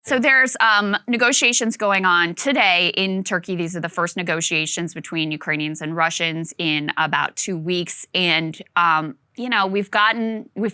So there's negotiations going on today in Turkey. These are the first negotiations between Ukrainians and Russians in about 2 weeks. And, you know, we've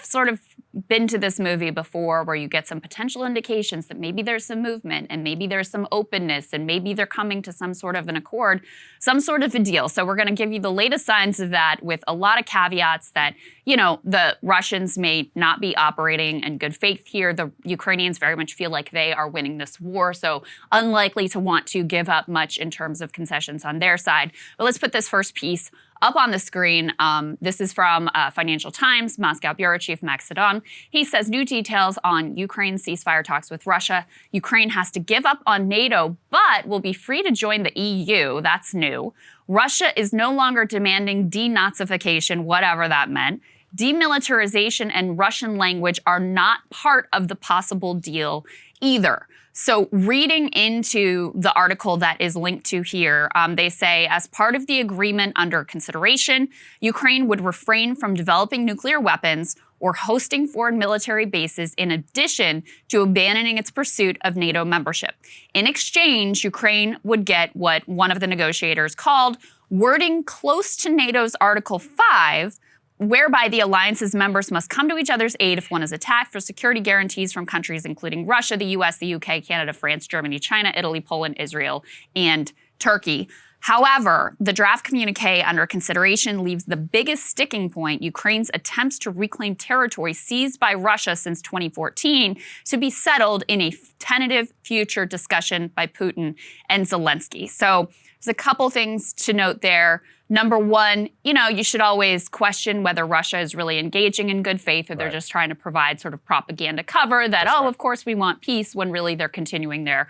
sort of been to this movie before where you get some potential indications that maybe there's some movement and maybe there's some openness and maybe they're coming to some sort of an accord, some sort of a deal. So we're going to give you the latest signs of that with a lot of caveats that, you know, the Russians may not be operating in good faith here. The Ukrainians very much feel like they are winning this war, so unlikely to want to give up much in terms of concessions on their side. But let's put this first piece up on the screen. This is from Financial Times, Moscow Bureau Chief Max Sedon. He says new details on Ukraine's ceasefire talks with Russia. Ukraine has to give up on NATO, but will be free to join the EU. That's new. Russia is no longer demanding denazification, whatever that meant. Demilitarization and Russian language are not part of the possible deal either. So reading into the article that is linked to here, they say, as part of the agreement under consideration, Ukraine would refrain from developing nuclear weapons or hosting foreign military bases in addition to abandoning its pursuit of NATO membership. In exchange, Ukraine would get what one of the negotiators called wording close to NATO's Article 5, whereby the alliance's members must come to each other's aid if one is attacked, for security guarantees from countries including Russia, the US, the UK, Canada, France, Germany, China, Italy, Poland, Israel, and Turkey. However, the draft communique under consideration leaves the biggest sticking point, Ukraine's attempts to reclaim territory seized by Russia since 2014, to be settled in a tentative future discussion by Putin and Zelensky. So there's a couple things to note there. Number one, you know, you should always question whether Russia is really engaging in good faith or they're just trying to provide sort of propaganda cover that, of course we want peace, when really they're continuing their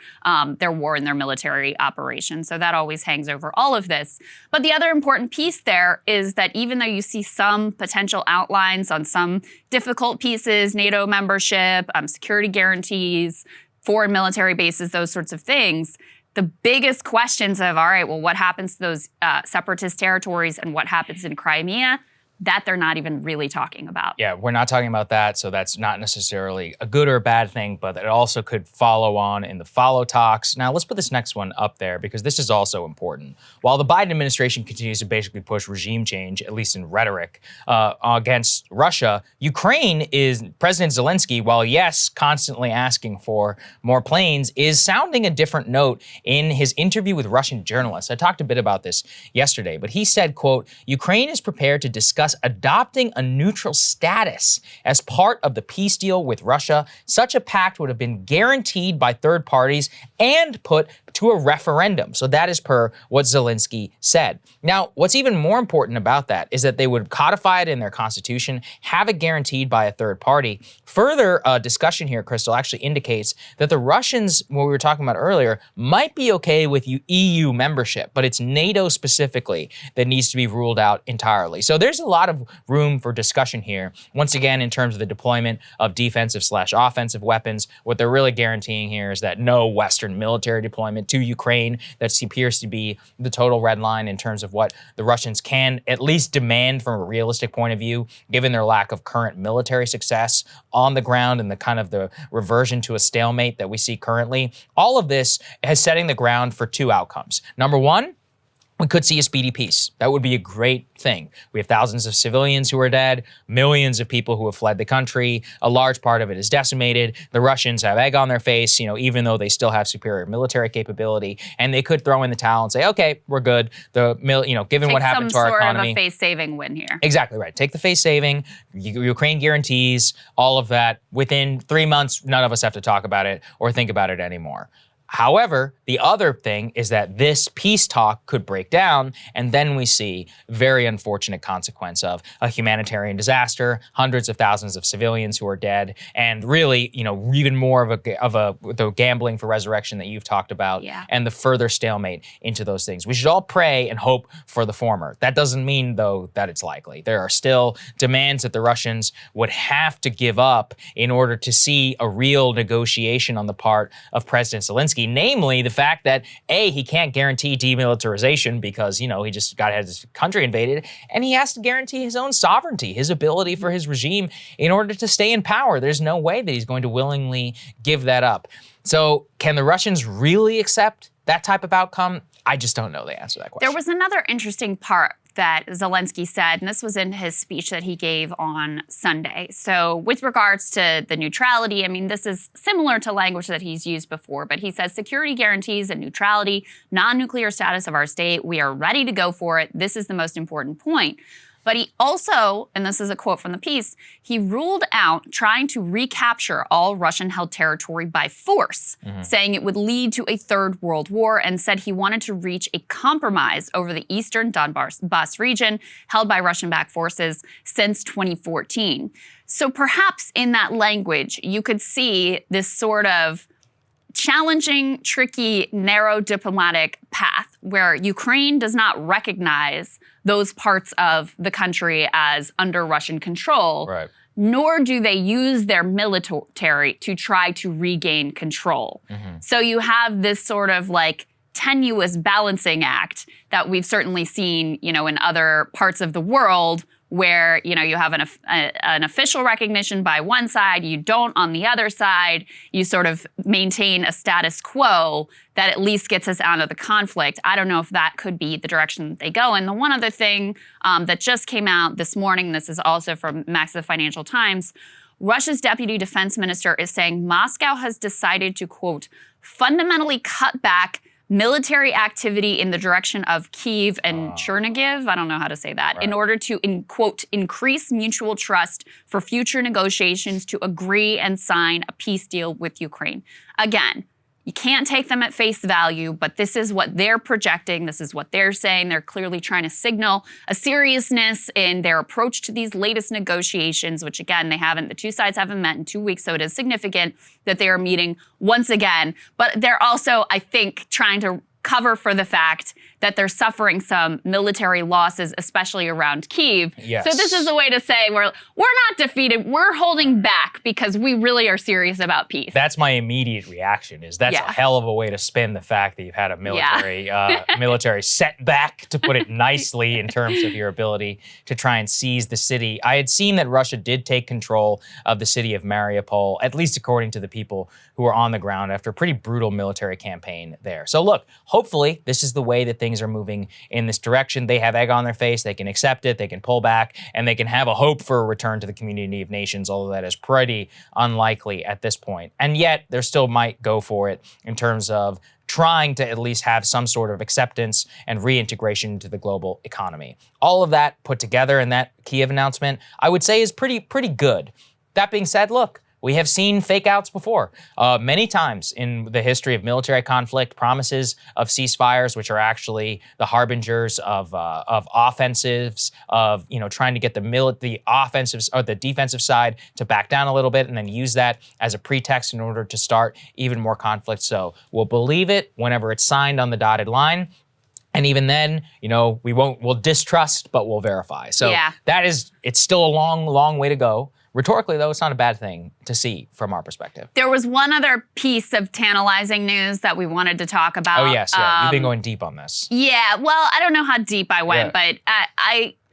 war and their military operation. So that always hangs over all of this. But the other important piece there is that even though you see some potential outlines on some difficult pieces, NATO membership, security guarantees, foreign military bases, those sorts of things, the biggest questions of, all right, well, what happens to those separatist territories and what happens in Crimea, that they're not even really talking about. Yeah, we're not talking about that, so that's not necessarily a good or a bad thing, but it also could follow on in the follow talks. Now, let's put this next one up there because this is also important. While the Biden administration continues to basically push regime change, at least in rhetoric, against Russia, Ukraine President Zelensky, while yes, constantly asking for more planes, is sounding a different note in his interview with Russian journalists. I talked a bit about this yesterday, but he said, quote, Ukraine is prepared to discuss adopting a neutral status as part of the peace deal with Russia. Such a pact would have been guaranteed by third parties and put to a referendum. So that is per what Zelensky said. Now, what's even more important about that is that they would codify it in their constitution, have it guaranteed by a third party. Further discussion here, Krystal, actually indicates that the Russians, what we were talking about earlier, might be okay with EU membership, but it's NATO specifically that needs to be ruled out entirely. So there's a lot of room for discussion here. Once again, in terms of the deployment of defensive/offensive weapons, what they're really guaranteeing here is that no Western military deployment to Ukraine. That appears to be the total red line in terms of what the Russians can at least demand from a realistic point of view, given their lack of current military success on the ground and the kind of the reversion to a stalemate that we see currently. All of this is setting the ground for two outcomes. Number one, we could see a speedy peace. That would be a great thing. We have thousands of civilians who are dead, millions of people who have fled the country. A large part of it is decimated. The Russians have egg on their face, you know, even though they still have superior military capability, and they could throw in the towel and say, okay, we're good. Given what happened to our economy. Some sort of a face-saving win here. Exactly right. Take the face-saving, Ukraine guarantees, all of that. Within 3 months, none of us have to talk about it or think about it anymore. However, the other thing is that this peace talk could break down, and then we see very unfortunate consequence of a humanitarian disaster, hundreds of thousands of civilians who are dead, and really, you know, even more of the gambling for resurrection that you've talked about, and the further stalemate into those things. We should all pray and hope for the former. That doesn't mean, though, that it's likely. There are still demands that the Russians would have to give up in order to see a real negotiation on the part of President Zelensky. Namely, the fact that A, he can't guarantee demilitarization because, you know, he just got his country invaded, and he has to guarantee his own sovereignty, his ability for his regime in order to stay in power. There's no way that he's going to willingly give that up. So can the Russians really accept that type of outcome? I just don't know the answer to that question. There was another interesting part that Zelensky said, and this was in his speech that he gave on Sunday. So with regards to the neutrality, I mean, this is similar to language that he's used before, but he says security guarantees and neutrality, non-nuclear status of our state. We are ready to go for it. This is the most important point. But he also, and this is a quote from the piece, he ruled out trying to recapture all Russian-held territory by force, saying it would lead to a third world war, and said he wanted to reach a compromise over the eastern Donbass region held by Russian-backed forces since 2014. So perhaps in that language, you could see this sort of challenging, tricky, narrow diplomatic path where Ukraine does not recognize those parts of the country as under Russian control, Right. nor do they use their military to try to regain control. So you have this sort of like tenuous balancing act that we've certainly seen, in other parts of the world where, you have an official recognition by one side, you don't on the other side, you sort of maintain a status quo that at least gets us out of the conflict. I don't know if that could be the direction that they go. And the one other thing that just came out this morning, this is also from Max of the Financial Times, Russia's deputy defense minister is saying Moscow has decided to, quote, fundamentally cut back military activity in the direction of Kyiv and Chernihiv, I don't know how to say that, in order to, quote, increase mutual trust for future negotiations to agree and sign a peace deal with Ukraine. Again, you can't take them at face value, but this is what they're projecting. This is what they're saying. They're clearly trying to signal a seriousness in their approach to these latest negotiations, which again, the two sides haven't met in 2 weeks, so it is significant that they are meeting once again. But they're also, I think, trying to cover for the fact that they're suffering some military losses, especially around Kyiv. Yes. So this is a way to say we're not defeated, we're holding back because we really are serious about peace. That's my immediate reaction. That's a hell of a way to spin the fact that you've had a military setback, to put it nicely, in terms of your ability to try and seize the city. I had seen that Russia did take control of the city of Mariupol, at least according to the people who were on the ground after a pretty brutal military campaign there. So look, hopefully this is the way that things are moving in this direction. They have egg on their face. They can accept it. They can pull back, and they can have a hope for a return to the community of nations, although that is pretty unlikely at this point. And yet there still might go for it in terms of trying to at least have some sort of acceptance and reintegration into the global economy. All of that put together in that Kyiv announcement, I would say, is pretty good. That being said, look, we have seen fake outs before. Many times in the history of military conflict, promises of ceasefires, which are actually the harbingers of offensives, of trying to get the offensive or the defensive side to back down a little bit, and then use that as a pretext in order to start even more conflict. So we'll believe it whenever it's signed on the dotted line. And even then, we'll distrust, but we'll verify. So it's still a long, long way to go. Rhetorically, though, it's not a bad thing to see from our perspective. There was one other piece of tantalizing news that we wanted to talk about. Oh, yes. You've been going deep on this. Yeah. Well, I don't know how deep I went, but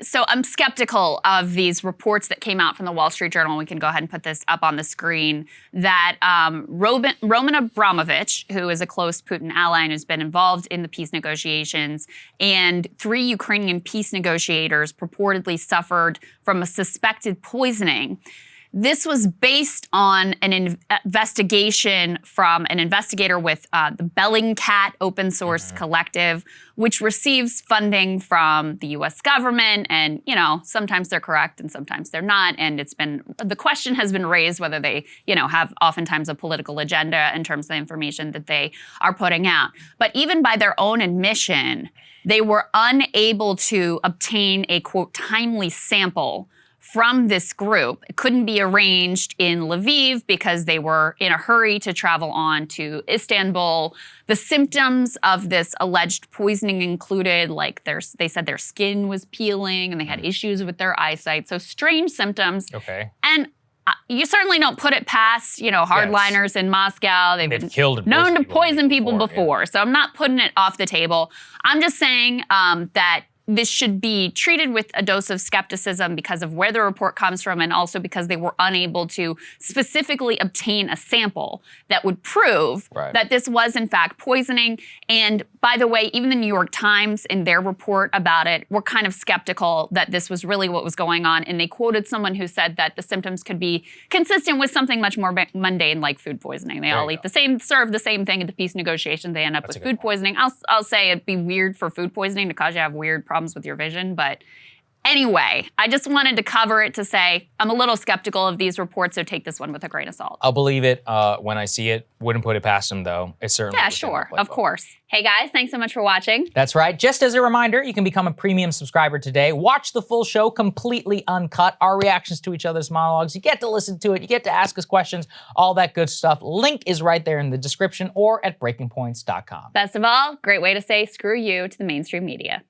so I'm skeptical of these reports that came out from the Wall Street Journal. We can go ahead and put this up on the screen, that Roman Abramovich, who is a close Putin ally and has been involved in the peace negotiations, and 3 Ukrainian peace negotiators purportedly suffered from a suspected poisoning. This was based on an investigation from an investigator with the Bellingcat Open Source Collective, which receives funding from the U.S. government. And, sometimes they're correct and sometimes they're not. And the question has been raised whether they, have oftentimes a political agenda in terms of the information that they are putting out. But even by their own admission, they were unable to obtain a, quote, timely sample from this group. It couldn't be arranged in Lviv because they were in a hurry to travel on to Istanbul. The symptoms of this alleged poisoning included, they said their skin was peeling and they had issues with their eyesight. So strange symptoms. Okay. And you certainly don't put it past, hardliners in Moscow. They've been killed and known to poison people before. So I'm not putting it off the table. I'm just saying that this should be treated with a dose of skepticism because of where the report comes from and also because they were unable to specifically obtain a sample that would prove that this was in fact poisoning. And by the way, even the New York Times in their report about it were kind of skeptical that this was really what was going on. And they quoted someone who said that the symptoms could be consistent with something much more mundane like food poisoning. They all eat the same, serve the same thing at the peace negotiation. They end up with food poisoning. I'll say it'd be weird for food poisoning to cause you to have weird problems with your vision. But anyway, I just wanted to cover it to say I'm a little skeptical of these reports, so take this one with a grain of salt. I'll believe it when I see it. Wouldn't put it past them, though. It's certainly sure, of course. Hey guys, thanks so much for watching. That's right. Just as a reminder, you can become a premium subscriber today. Watch the full show completely uncut. Our reactions to each other's monologues. You get to listen to it. You get to ask us questions. All that good stuff. Link is right there in the description or at breakingpoints.com. Best of all, great way to say screw you to the mainstream media.